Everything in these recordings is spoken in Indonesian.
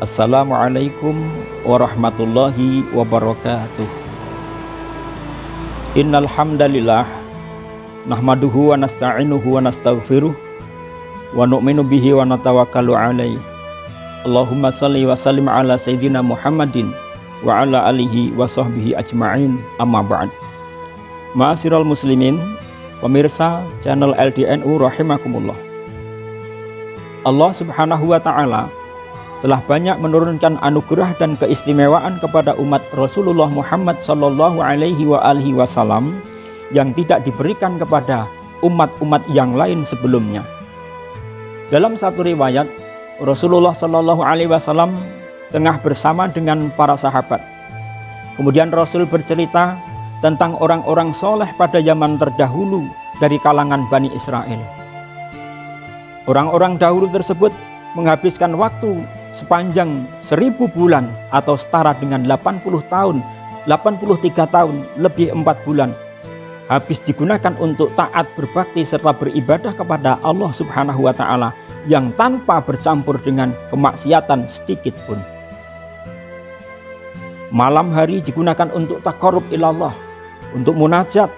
Assalamualaikum warahmatullahi wabarakatuh. Innal hamdalillah nahmaduhu wa nasta'inuhu wa nastaghfiruh wa nu'minu bihi wa natawakkalu alaihi. Allahumma shalli wa sallim ala sayyidina Muhammadin wa ala alihi wa sahbihi ajma'in, amma ba'd. Ma'asyiral muslimin, pemirsa channel LDNU rahimakumullah. Allah Subhanahu wa taala telah banyak menurunkan anugerah dan keistimewaan kepada umat Rasulullah Muhammad sallallahu alaihi wasallam yang tidak diberikan kepada umat-umat yang lain sebelumnya. Dalam satu riwayat, Rasulullah sallallahu alaihi wasallam tengah bersama dengan para sahabat. Kemudian Rasul bercerita tentang orang-orang soleh pada zaman terdahulu dari kalangan Bani Israel. Orang-orang dahulu tersebut menghabiskan waktu sepanjang 1000 bulan atau setara dengan 80 tahun, 83 tahun lebih 4 bulan habis digunakan untuk taat, berbakti serta beribadah kepada Allah Subhanahu wa taala yang tanpa bercampur dengan kemaksiatan sedikit pun. Malam hari digunakan untuk taqarrub ilallah, untuk munajat,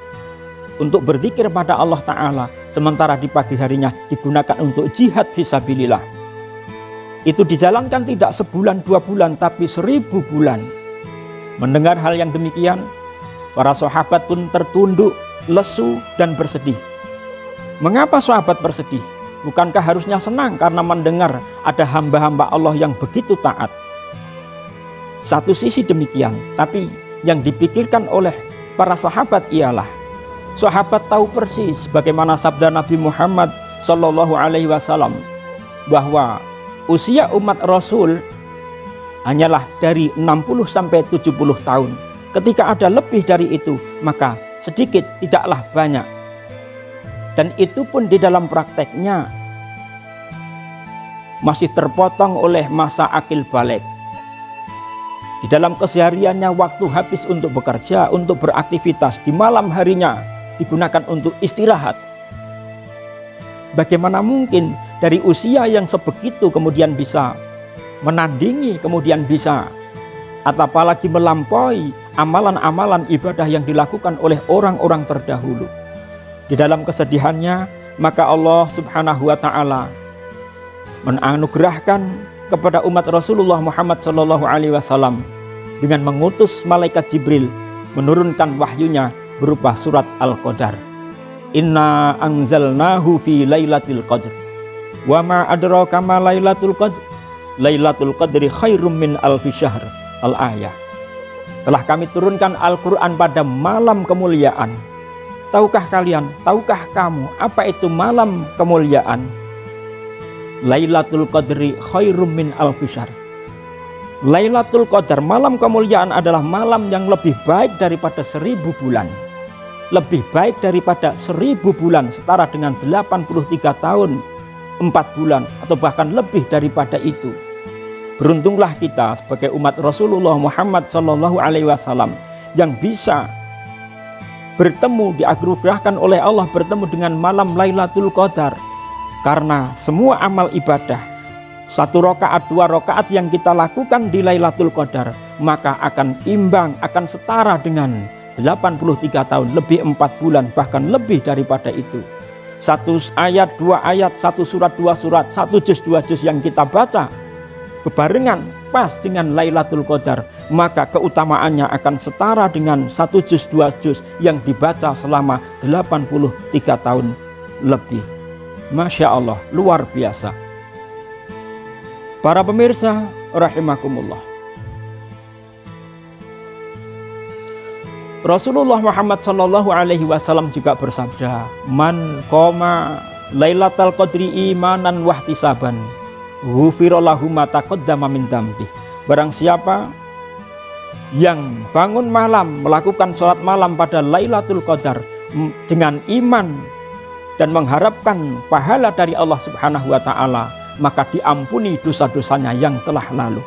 untuk berzikir pada Allah taala, sementara di pagi harinya digunakan untuk jihad fisabilillah. Itu dijalankan tidak sebulan 2 bulan tapi 1000 bulan. Mendengar hal yang demikian, para sahabat pun tertunduk, lesu dan bersedih. Mengapa sahabat bersedih? Bukankah harusnya senang karena mendengar ada hamba-hamba Allah yang begitu taat? Satu sisi demikian, tapi yang dipikirkan oleh para sahabat ialah sahabat tahu persis bagaimana sabda Nabi Muhammad sallallahu alaihi wasallam bahwa usia umat Rasul hanyalah dari 60 sampai 70 tahun. Ketika ada lebih dari itu, maka sedikit tidaklah banyak. Dan itu pun di dalam prakteknya masih terpotong oleh masa akil balik. Di dalam kesehariannya waktu habis untuk bekerja, untuk beraktivitas. Di malam harinya digunakan untuk istirahat. Bagaimana mungkin dari usia yang sebegitu kemudian bisa menandingi, kemudian bisa atau apalagi melampaui amalan-amalan ibadah yang dilakukan oleh orang-orang terdahulu. Di dalam kesedihannya, maka Allah Subhanahu wa taala menganugerahkan kepada umat Rasulullah Muhammad sallallahu alaihi wasallam dengan mengutus malaikat Jibril menurunkan wahyunya berupa surat Al-Qadar. Inna anzalnahu fi lailatul qadr. Wa ma adraka ma lailatul qadr. Lailatul qadri khairum min alfi syahr. Al-ayah. Telah kami turunkan Al-Qur'an pada malam kemuliaan. Tahukah kalian, tahukah kamu apa itu malam kemuliaan? Lailatul qadri khairum min alfi syahr. Lailatul Qadar, malam kemuliaan adalah malam yang lebih baik daripada 1000 bulan. Lebih baik daripada 1000 bulan, setara dengan 83 tahun 4 bulan atau bahkan lebih daripada itu. Beruntunglah kita sebagai umat Rasulullah Muhammad sallallahu alaihi wasallam yang bisa bertemu, dianugerahkan oleh Allah bertemu dengan malam Lailatul Qadar. Karena semua amal ibadah 1 rakaat, 2 rakaat yang kita lakukan di Lailatul Qadar, maka akan imbang, akan setara dengan 83 tahun, lebih 4 bulan, bahkan lebih daripada itu. 1 ayat, 2 ayat, 1 surat, 2 surat, 1 juz, 2 juz yang kita baca bebarengan pas dengan Lailatul Qadar, maka keutamaannya akan setara dengan 1 juz, 2 juz yang dibaca selama 83 tahun lebih. Masya Allah, luar biasa. Para pemirsa rahimakumullah, Rasulullah Muhammad sallallahu alaihi wasallam juga bersabda, "Man qoma lailatal qadri imanan wahtisaban, ghufira lahu ma taqaddama min dzambi." Barang siapa yang bangun malam melakukan sholat malam pada Lailatul Qadar dengan iman dan mengharapkan pahala dari Allah Subhanahu wa taala, maka diampuni dosa-dosanya yang telah lalu.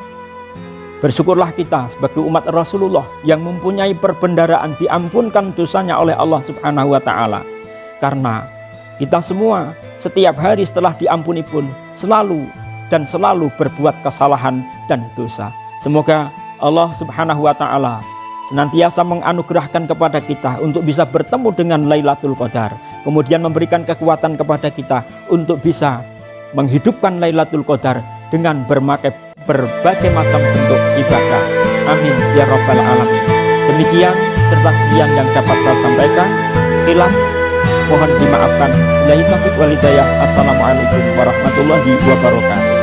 Bersyukurlah kita sebagai umat Rasulullah yang mempunyai perbendaharaan diampunkan dosanya oleh Allah Subhanahu wa taala. Karena kita semua setiap hari setelah diampuni pun selalu dan selalu berbuat kesalahan dan dosa. Semoga Allah Subhanahu wa Ta'ala senantiasa menganugerahkan kepada kita untuk bisa bertemu dengan Lailatul Qadar, kemudian memberikan kekuatan kepada kita untuk bisa menghidupkan Lailatul Qadar dengan berbagai macam bentuk ibadah. Amin ya rabbal alamin. Demikian serta sekian yang dapat saya sampaikan. Khilaf mohon dimaafkan. Wabillahi taufiq wal hidayah. Assalamualaikum warahmatullahi wabarakatuh.